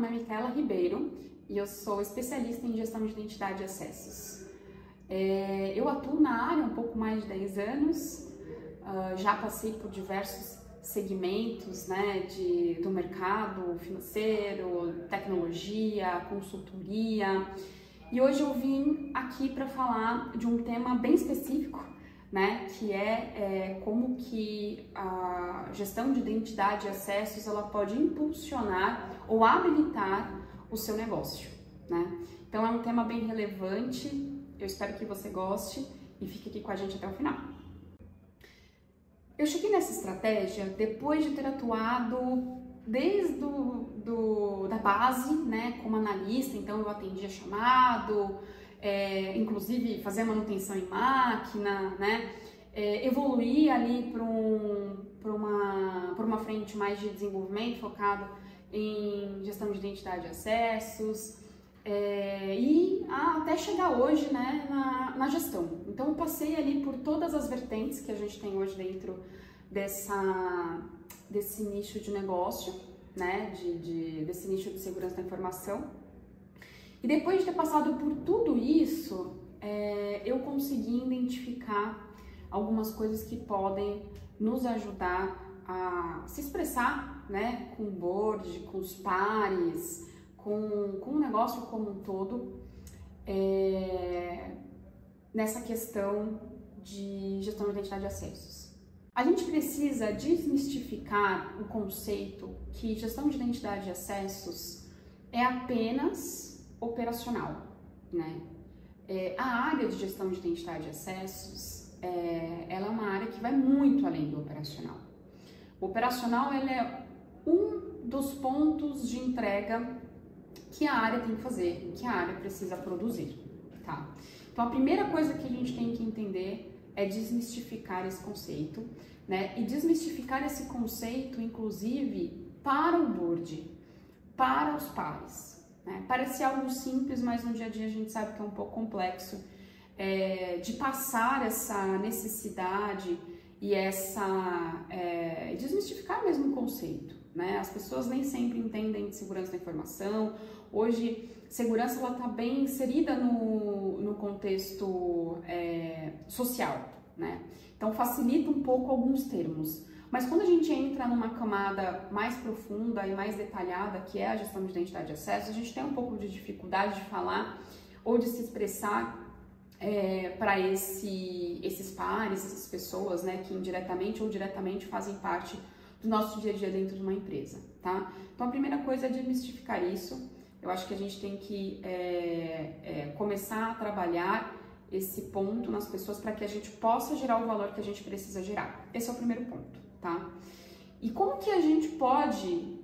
nome é Micaela Ribeiro e eu sou especialista em gestão de identidade e acessos. Eu atuo na área há um pouco mais de 10 anos, já passei por diversos segmentos, né, do mercado financeiro, tecnologia, consultoria, e hoje eu vim aqui para falar de um tema bem específico, né, que é como que a gestão de identidade e acessos ela pode impulsionar ou habilitar o seu negócio, né? Então é um tema bem relevante, eu espero que você goste e fique aqui com a gente até o final. Eu cheguei nessa estratégia depois de ter atuado desde da base, né, como analista, então eu atendia chamado, inclusive fazer manutenção em máquina, né, evoluir ali para uma frente mais de desenvolvimento focado em gestão de identidade e acessos, e até chegar hoje, né, na gestão. Então eu passei ali por todas as vertentes que a gente tem hoje dentro desse nicho de negócio, né, desse nicho de segurança da informação. E depois de ter passado por tudo isso, eu consegui identificar algumas coisas que podem nos ajudar a se expressar, né, com o board, com os pares, com o negócio como um todo, nessa questão de gestão de identidade e acessos. A gente precisa desmistificar o conceito que gestão de identidade e acessos é apenas operacional, né? A área de gestão de identidade e acessos, ela é uma área que vai muito além do operacional. O operacional ele é um dos pontos de entrega que a área tem que fazer, que a área precisa produzir, tá? Então a primeira coisa que a gente tem que entender é desmistificar esse conceito, né? E desmistificar esse conceito, inclusive, para o board, para os pares, né? Parece algo simples, mas no dia a dia a gente sabe que é um pouco complexo de passar essa necessidade e desmistificar mesmo o conceito, né? As pessoas nem sempre entendem de segurança da informação. Hoje, segurança ela está bem inserida no contexto social, né? Então facilita um pouco alguns termos. Mas quando a gente entra numa camada mais profunda e mais detalhada, que é a gestão de identidade e acesso, a gente tem um pouco de dificuldade de falar ou de se expressar para esses pares, essas pessoas, né, que indiretamente ou diretamente fazem parte do nosso dia a dia dentro de uma empresa, tá? Então a primeira coisa é desmistificar isso. Eu acho que a gente tem que começar a trabalhar esse ponto nas pessoas para que a gente possa gerar o valor que a gente precisa gerar. Esse é o primeiro ponto, tá? E como que a gente pode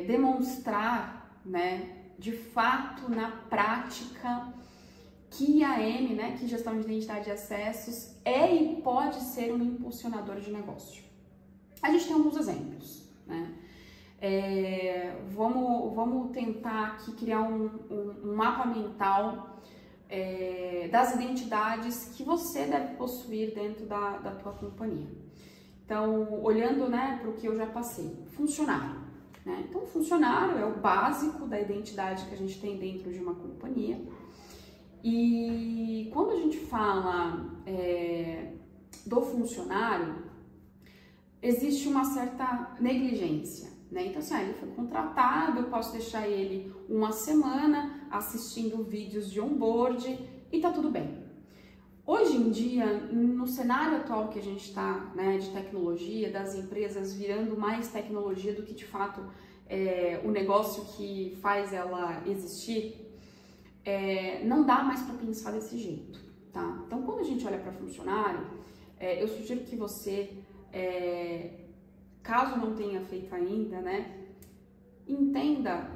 demonstrar, né, de fato, na prática, que IAM, né, que gestão de identidade e acessos e pode ser um impulsionador de negócio? A gente tem alguns exemplos, né? Vamos tentar aqui criar um mapa mental das identidades que você deve possuir dentro da tua companhia. Então, olhando, né, para o que eu já passei, funcionário, né? Então, funcionário é o básico da identidade que a gente tem dentro de uma companhia. E quando a gente fala do funcionário, existe uma certa negligência, né? Então, assim, ele foi contratado, eu posso deixar ele uma semana assistindo vídeos de onboard e tá tudo bem. Hoje em dia, no cenário atual que a gente está, né, de tecnologia, das empresas virando mais tecnologia do que de fato o negócio que faz ela existir, não dá mais para pensar desse jeito, tá? Então, quando a gente olha para funcionário, eu sugiro que você, caso não tenha feito ainda, né, entenda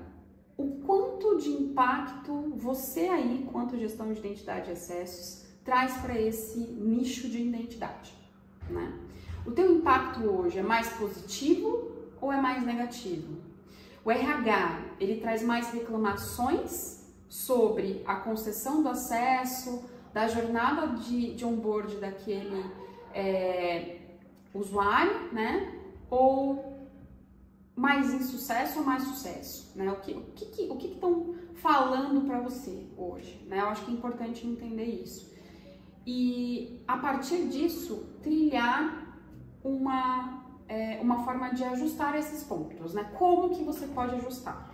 o quanto de impacto você aí, quanto gestão de identidade e acessos, traz para esse nicho de identidade, né? O teu impacto hoje é mais positivo ou é mais negativo? O RH, ele traz mais reclamações sobre a concessão do acesso, da jornada de onboard daquele usuário, né? Ou mais insucesso ou mais sucesso, né? O que estão falando para você hoje, né? Eu acho que é importante entender isso. E a partir disso, trilhar uma forma de ajustar esses pontos, né? Como que você pode ajustar?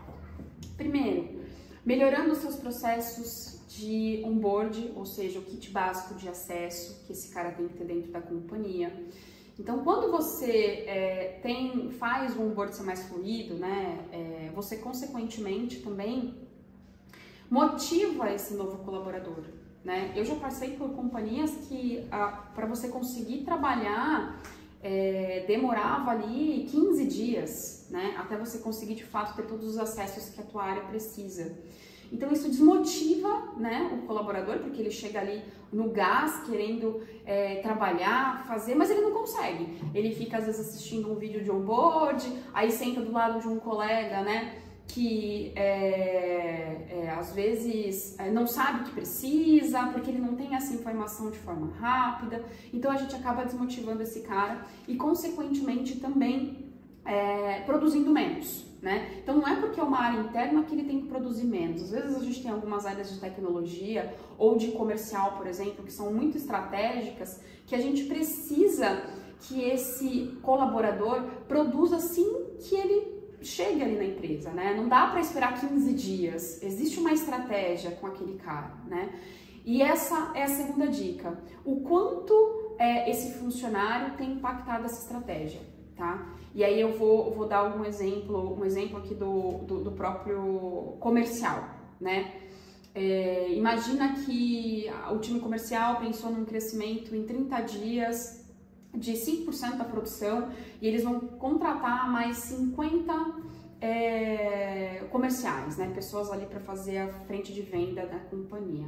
Primeiro, melhorando os seus processos de onboard, ou seja, o kit básico de acesso que esse cara tem que ter dentro da companhia. Então, quando você faz o onboard ser mais fluido, né, você consequentemente também motiva esse novo colaborador, né? Eu já passei por companhias que para você conseguir trabalhar demorava ali 15 dias, né, até você conseguir de fato ter todos os acessos que a tua área precisa. Então isso desmotiva, né, o colaborador, porque ele chega ali no gás querendo trabalhar, fazer, mas ele não consegue. Ele fica às vezes assistindo um vídeo de onboard, aí senta do lado de um colega, né, que às vezes não sabe o que precisa, porque ele não tem essa informação de forma rápida. Então a gente acaba desmotivando esse cara e consequentemente também produzindo menos, né? Então não é porque é uma área interna que ele tem que produzir menos. Às vezes a gente tem algumas áreas de tecnologia ou de comercial, por exemplo, que são muito estratégicas, que a gente precisa que esse colaborador produza assim que ele chegue ali na empresa, né? Não dá para esperar 15 dias. Existe uma estratégia com aquele cara, né? E essa é a segunda dica. O quanto esse funcionário tem impactado essa estratégia, tá? E aí eu vou dar um exemplo aqui do próprio comercial, né? Imagina que o time comercial pensou num crescimento em 30 dias de 5% da produção e eles vão contratar mais 50 comerciais, né? Pessoas ali para fazer a frente de venda da companhia.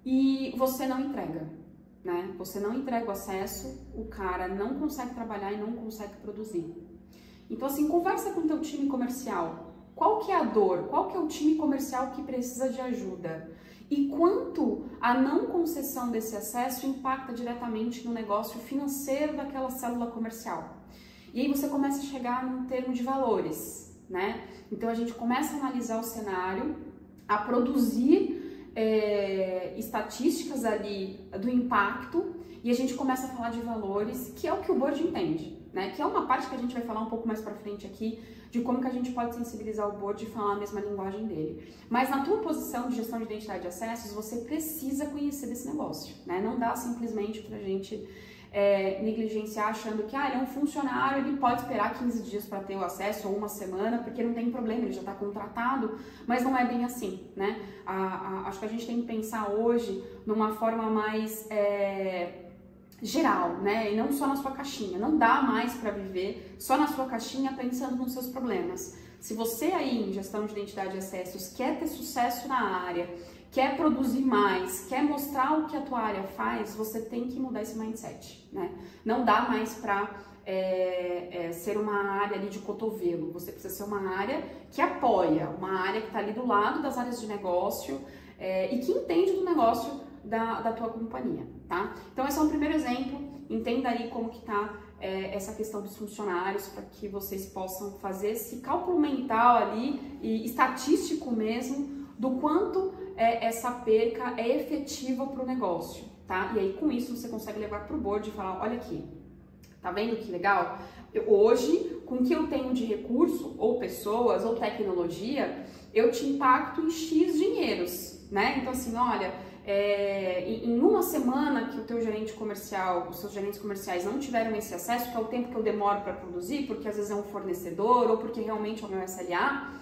E você não entrega, né? Você não entrega o acesso, o cara não consegue trabalhar e não consegue produzir. Então assim, conversa com o teu time comercial. Qual que é a dor? Qual que é o time comercial que precisa de ajuda? E quanto a não concessão desse acesso impacta diretamente no negócio financeiro daquela célula comercial? E aí você começa a chegar num termo de valores, né? Então a gente começa a analisar o cenário, a produzir estatísticas ali do impacto e a gente começa a falar de valores, que é o que o board entende, né? Que é uma parte que a gente vai falar um pouco mais pra frente aqui, de como que a gente pode sensibilizar o board e falar a mesma linguagem dele. Mas na tua posição de gestão de identidade de acessos, você precisa conhecer desse negócio, né? Não dá simplesmente pra gente negligenciar achando que ele é um funcionário, ele pode esperar 15 dias para ter o acesso ou uma semana, porque não tem problema, ele já está contratado, mas não é bem assim, né? Acho que a gente tem que pensar hoje numa forma mais geral, né? E não só na sua caixinha. Não dá mais para viver só na sua caixinha pensando nos seus problemas. Se você aí em gestão de identidade e acessos quer ter sucesso na área, quer produzir mais, quer mostrar o que a tua área faz, você tem que mudar esse mindset, né? Não dá mais para ser uma área ali de cotovelo. Você precisa ser uma área que apoia, uma área que está ali do lado das áreas de negócio e que entende do negócio da tua companhia, tá? Então esse é um primeiro exemplo. Entenda aí como que tá essa questão dos funcionários para que vocês possam fazer esse cálculo mental ali e estatístico mesmo do quanto essa perca é efetiva para o negócio, tá? E aí com isso você consegue levar para o board e falar, olha aqui, tá vendo que legal? Hoje, com o que eu tenho de recurso, ou pessoas, ou tecnologia, eu te impacto em X dinheiros, né? Então assim, olha, em uma semana que o teu gerente comercial, os seus gerentes comerciais não tiveram esse acesso, que é o tempo que eu demoro para produzir, porque às vezes é um fornecedor, ou porque realmente é o meu SLA,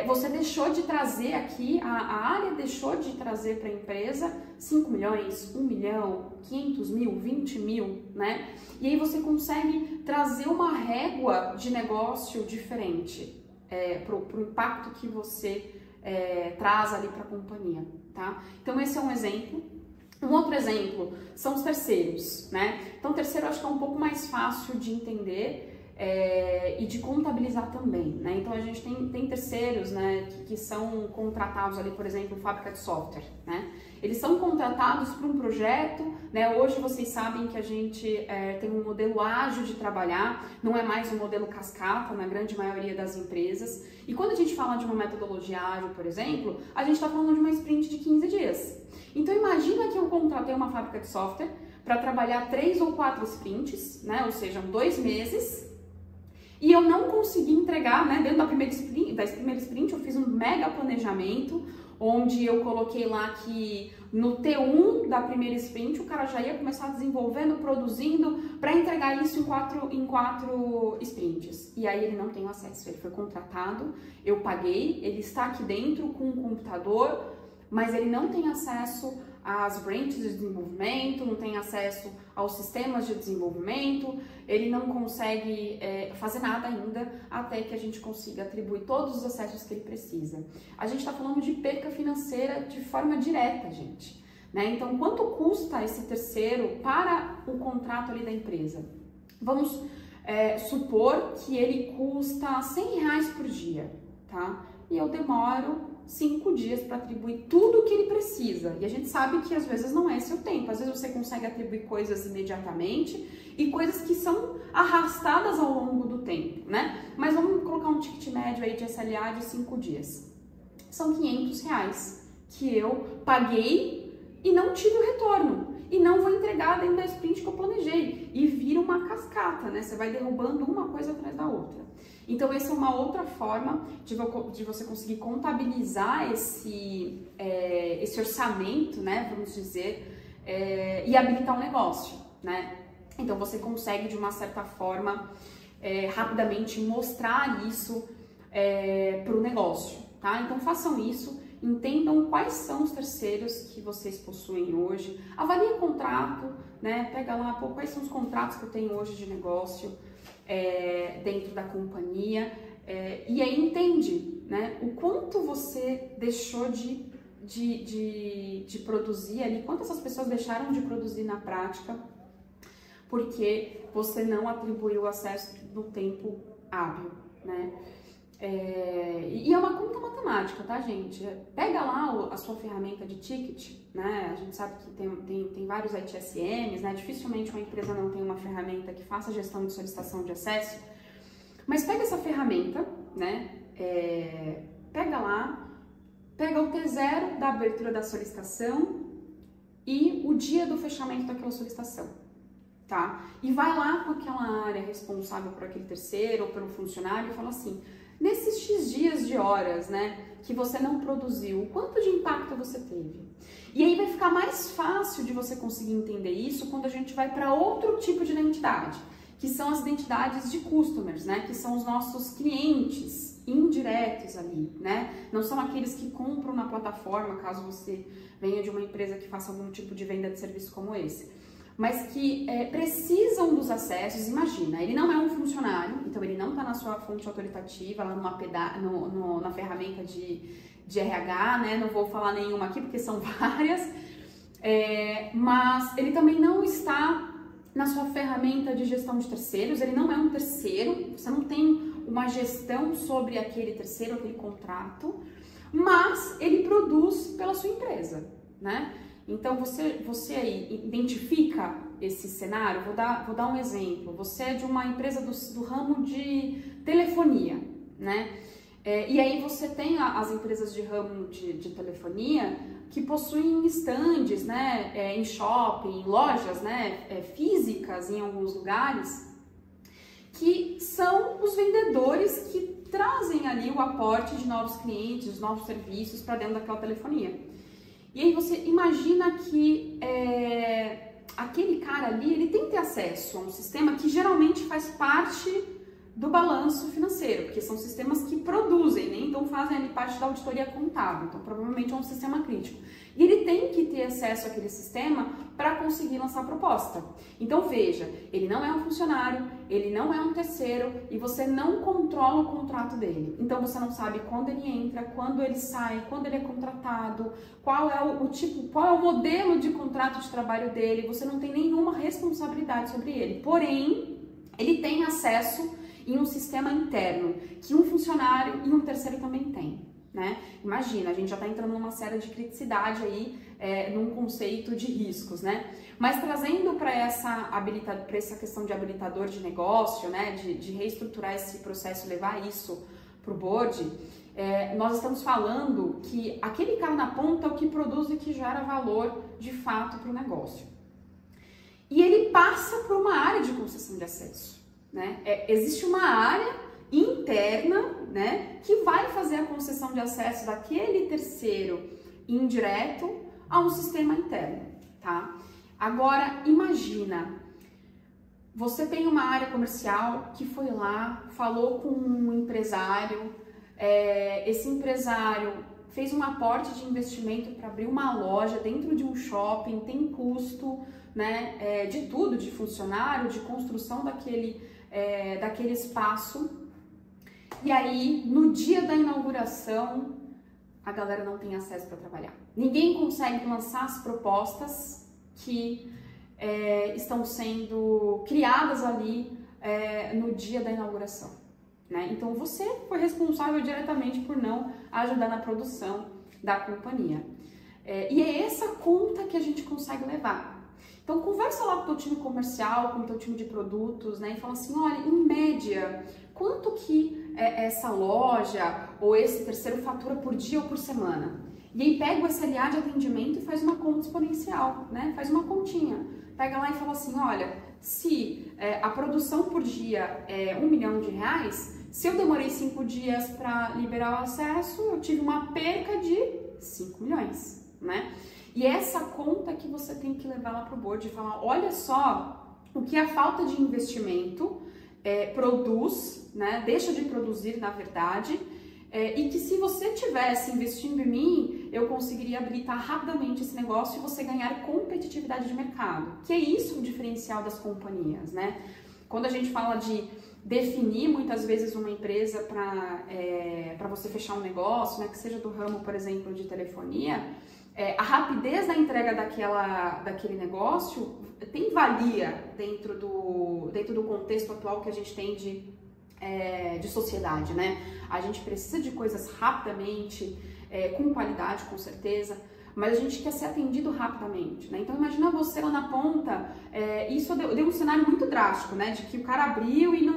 você deixou de trazer aqui, a área deixou de trazer para a empresa 5 milhões, 1 milhão, 500 mil, 20 mil, né? E aí você consegue trazer uma régua de negócio diferente para o impacto que você traz ali para a companhia, tá? Então esse é um exemplo. Um outro exemplo são os terceiros, né? Então terceiro eu acho que é um pouco mais fácil de entender. e de contabilizar também, né? Então a gente tem terceiros, né, que são contratados ali, por exemplo, fábrica de software, né? Eles são contratados para um projeto, né? Hoje vocês sabem que a gente tem um modelo ágil de trabalhar, não é mais um modelo cascata na grande maioria das empresas. E quando a gente fala de uma metodologia ágil, por exemplo, a gente está falando de uma sprint de 15 dias. Então imagina que eu contratei uma fábrica de software para trabalhar 3 ou 4 sprints, né? Ou seja, 2 meses. E eu não consegui entregar, né, dentro da primeira sprint eu fiz um mega planejamento, onde eu coloquei lá que no T1 da primeira sprint o cara já ia começar desenvolvendo, produzindo, para entregar isso em quatro sprints. E aí ele não tem acesso, ele foi contratado, eu paguei, ele está aqui dentro com um computador, mas ele não tem acesso às branches de desenvolvimento, não tem acesso aos sistemas de desenvolvimento, ele não consegue fazer nada ainda até que a gente consiga atribuir todos os acessos que ele precisa. A gente está falando de perca financeira de forma direta, gente, né? Então, quanto custa esse terceiro para o contrato ali da empresa? Vamos supor que ele custa R$100 por dia, tá? E eu demoro 5 dias para atribuir tudo o que ele precisa. E a gente sabe que às vezes não é esse o tempo. Às vezes você consegue atribuir coisas imediatamente e coisas que são arrastadas ao longo do tempo, né? Mas vamos colocar um ticket médio aí de SLA de 5 dias. São R$500 que eu paguei e não tive o retorno. E não vou entregar dentro da sprint que eu planejei. E vira uma cascata, né? Você vai derrubando uma coisa atrás da outra. Então, essa é uma outra forma de você conseguir contabilizar esse orçamento, né, vamos dizer, e habilitar um negócio, né? Então, você consegue, de uma certa forma, rapidamente mostrar isso para o negócio, tá? Então, façam isso, entendam quais são os terceiros que vocês possuem hoje, avalie o contrato, né? Pega lá, pô, quais são os contratos que eu tenho hoje de negócio, dentro da companhia, e aí entende, né, o quanto você deixou de produzir ali, quanto essas pessoas deixaram de produzir na prática, porque você não atribuiu acesso no tempo hábil, né? E é uma conta matemática, tá, gente? Pega lá a sua ferramenta de ticket, né? A gente sabe que tem vários ITSMs, né? Dificilmente uma empresa não tem uma ferramenta que faça gestão de solicitação de acesso. Mas pega essa ferramenta, né? Pega lá, pega o T0 da abertura da solicitação e o dia do fechamento daquela solicitação, tá? E vai lá com aquela área responsável por aquele terceiro ou pelo funcionário e fala assim: nesses X dias de horas, né, que você não produziu, quanto de impacto você teve? E aí vai ficar mais fácil de você conseguir entender isso quando a gente vai para outro tipo de identidade, que são as identidades de customers, né, que são os nossos clientes indiretos ali, né? Não são aqueles que compram na plataforma, caso você venha de uma empresa que faça algum tipo de venda de serviço como esse, mas que precisam dos acessos. Imagina, ele não é um funcionário, então ele não está na sua fonte autoritativa, lá na ferramenta de RH, né? Não vou falar nenhuma aqui porque são várias, mas ele também não está na sua ferramenta de gestão de terceiros, ele não é um terceiro, você não tem uma gestão sobre aquele terceiro, aquele contrato, mas ele produz pela sua empresa, né? Então, você aí identifica esse cenário. Vou dar um exemplo. Você é de uma empresa do ramo de telefonia, né? E aí você tem as empresas de ramo de telefonia que possuem estandes, né? Em shopping, em lojas, né? Físicas em alguns lugares, que são os vendedores que trazem ali o aporte de novos clientes, novos serviços para dentro daquela telefonia. E aí você imagina que aquele cara ali, ele tem que ter acesso a um sistema que geralmente faz parte do balanço financeiro, porque são sistemas que produzem, né? Então fazem ali parte da auditoria contábil, então provavelmente é um sistema crítico. E ele tem que ter acesso àquele sistema para conseguir lançar a proposta. Então veja, ele não é um funcionário, ele não é um terceiro e você não controla o contrato dele. Então você não sabe quando ele entra, quando ele sai, quando ele é contratado, qual é o tipo, qual é o modelo de contrato de trabalho dele, você não tem nenhuma responsabilidade sobre ele. Porém, ele tem acesso em um sistema interno, que um funcionário e um terceiro também tem, né? Imagina, a gente já está entrando numa série de criticidade aí, num conceito de riscos, né? Mas trazendo para essa questão de habilitador de negócio, né? De reestruturar esse processo, levar isso para o board, nós estamos falando que aquele cara na ponta é o que produz e que gera valor de fato para o negócio. E ele passa por uma área de concessão de acesso, né? Existe uma área interna, né, que vai fazer a concessão de acesso daquele terceiro indireto a um sistema interno, tá? Agora, imagina, você tem uma área comercial que foi lá, falou com um empresário, esse empresário fez um aporte de investimento para abrir uma loja dentro de um shopping, tem custo, né, de tudo, de funcionário, de construção daquele espaço. E aí, no dia da inauguração, a galera não tem acesso para trabalhar. Ninguém consegue lançar as propostas que estão sendo criadas ali no dia da inauguração, né? Então, você foi responsável diretamente por não ajudar na produção da companhia. E é essa conta que a gente consegue levar. Então, conversa lá com o teu time comercial, com o teu time de produtos, né? E fala assim, olha, em média, quanto que essa loja ou esse terceiro fatura por dia ou por semana? E aí pega o SLA de atendimento e faz uma conta exponencial, né? Faz uma continha. Pega lá e fala assim, olha, se a produção por dia é R$1 milhão, se eu demorei 5 dias para liberar o acesso, eu tive uma perca de 5 milhões, né? E essa conta que você tem que levar lá para o board e falar, olha só o que a falta de investimento produz, né? Deixa de produzir, na verdade, e que se você tivesse investindo em mim, eu conseguiria habilitar rapidamente esse negócio e você ganhar competitividade de mercado. Que é isso o diferencial das companhias, né? Quando a gente fala de definir muitas vezes uma empresa para você fechar um negócio, né? Que seja do ramo, por exemplo, de telefonia, a rapidez da entrega daquele negócio tem valia dentro do contexto atual que a gente tem de sociedade, né? A gente precisa de coisas rapidamente, com qualidade, com certeza, mas a gente quer ser atendido rapidamente, né? Então imagina você lá na ponta, isso deu um cenário muito drástico, né? De que o cara abriu e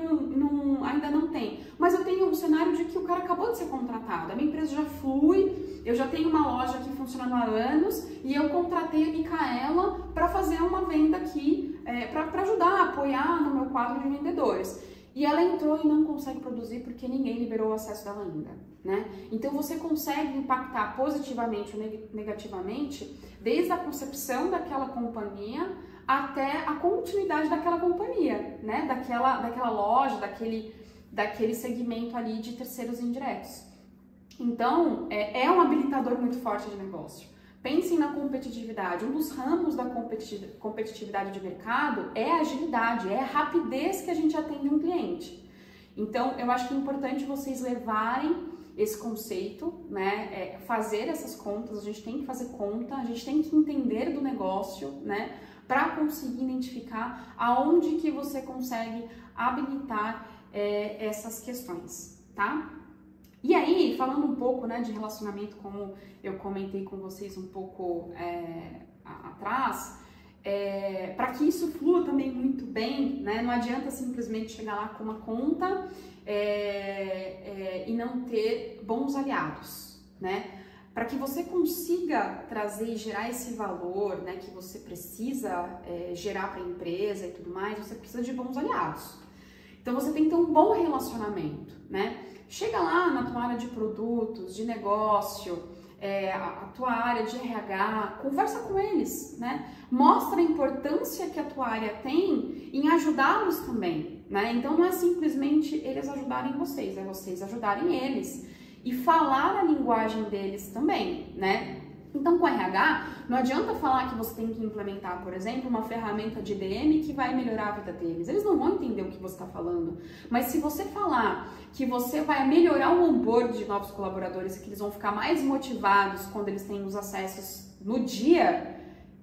ainda não tem. Mas eu tenho um cenário de que o cara acabou de ser contratado, a minha empresa já flui, eu já tenho uma loja aqui funcionando há anos e eu contratei a Micaela para fazer uma venda aqui, para ajudar, apoiar no meu quadro de vendedores. E ela entrou e não consegue produzir porque ninguém liberou o acesso dela ainda, né? Então você consegue impactar positivamente ou negativamente desde a concepção daquela companhia até a continuidade daquela companhia, né? Daquela loja, daquele segmento ali de terceiros indiretos. Então, é um habilitador muito forte de negócio. Pensem na competitividade. Um dos ramos da competitividade de mercado é a agilidade, é a rapidez que a gente atende um cliente. Então, eu acho que é importante vocês levarem esse conceito, né? Fazer essas contas, a gente tem que fazer conta, a gente tem que entender do negócio, né? Para conseguir identificar aonde que você consegue habilitar essas questões, tá? E aí, falando um pouco, né, de relacionamento, como eu comentei com vocês um pouco atrás, para que isso flua também muito bem, né, não adianta simplesmente chegar lá com uma conta e não ter bons aliados, né? Para que você consiga trazer e gerar esse valor, né, que você precisa gerar para a empresa e tudo mais, você precisa de bons aliados. Então você tem que ter um bom relacionamento, né? Chega lá na tua área de produtos, de negócio, a tua área de RH, conversa com eles, né? Mostra a importância que a tua área tem em ajudá-los também, né? Então não é simplesmente eles ajudarem vocês, é vocês ajudarem eles e falar a linguagem deles também, né? Então, com RH, não adianta falar que você tem que implementar, por exemplo, uma ferramenta de DM que vai melhorar a vida deles. Eles não vão entender o que você está falando. Mas se você falar que você vai melhorar o onboard de novos colaboradores e que eles vão ficar mais motivados quando eles têm os acessos no dia,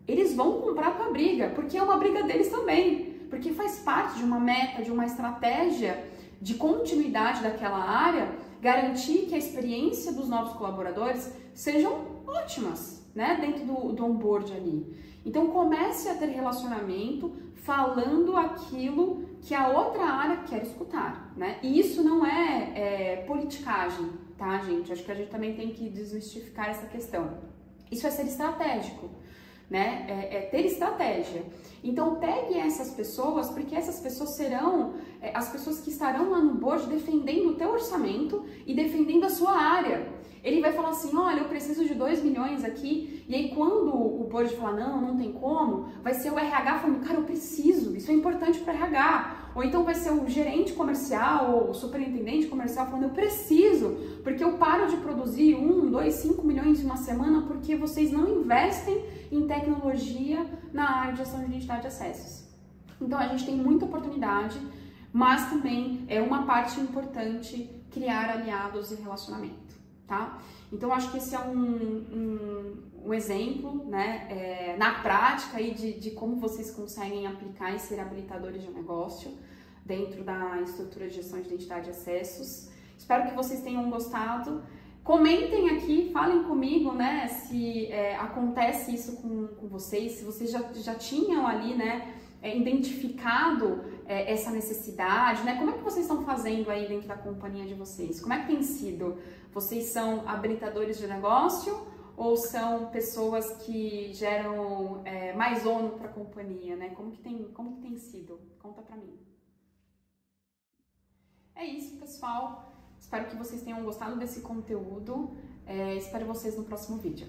eles vão comprar a tua briga, porque é uma briga deles também. Porque faz parte de uma meta, de uma estratégia de continuidade daquela área, garantir que a experiência dos novos colaboradores sejam ótimas, né, dentro do onboard ali. Então comece a ter relacionamento falando aquilo que a outra área quer escutar, né? E isso não é politicagem, tá, gente? Acho que a gente também tem que desmistificar essa questão. Isso é ser estratégico, né? É ter estratégia. Então pegue essas pessoas, porque essas pessoas serão as pessoas que estarão lá no board defendendo o teu orçamento e defendendo a sua área. Ele vai falar assim, olha, eu preciso de 2 milhões aqui, e aí quando o board falar, não tem como, vai ser o RH falando, cara, eu preciso, isso é importante para RH. Ou então vai ser o gerente comercial ou o superintendente comercial falando, eu preciso, porque eu paro de produzir 1, 2, 5 milhões em uma semana porque vocês não investem em tecnologia na área de gestão de identidade e acessos. Então a gente tem muita oportunidade, mas também é uma parte importante criar aliados e relacionamento. Tá? Então, acho que esse é um exemplo, né, na prática aí de como vocês conseguem aplicar e ser habilitadores de negócio dentro da estrutura de gestão de identidade e acessos. Espero que vocês tenham gostado. Comentem aqui, falem comigo, né, se acontece isso com vocês, se vocês já tinham ali, né, identificado essa necessidade, né? Como é que vocês estão fazendo aí dentro da companhia de vocês? Como é que tem sido? Vocês são habilitadores de negócio ou são pessoas que geram mais ônus para a companhia, né? Como que tem sido? Conta pra mim. É isso, pessoal. Espero que vocês tenham gostado desse conteúdo. Espero vocês no próximo vídeo.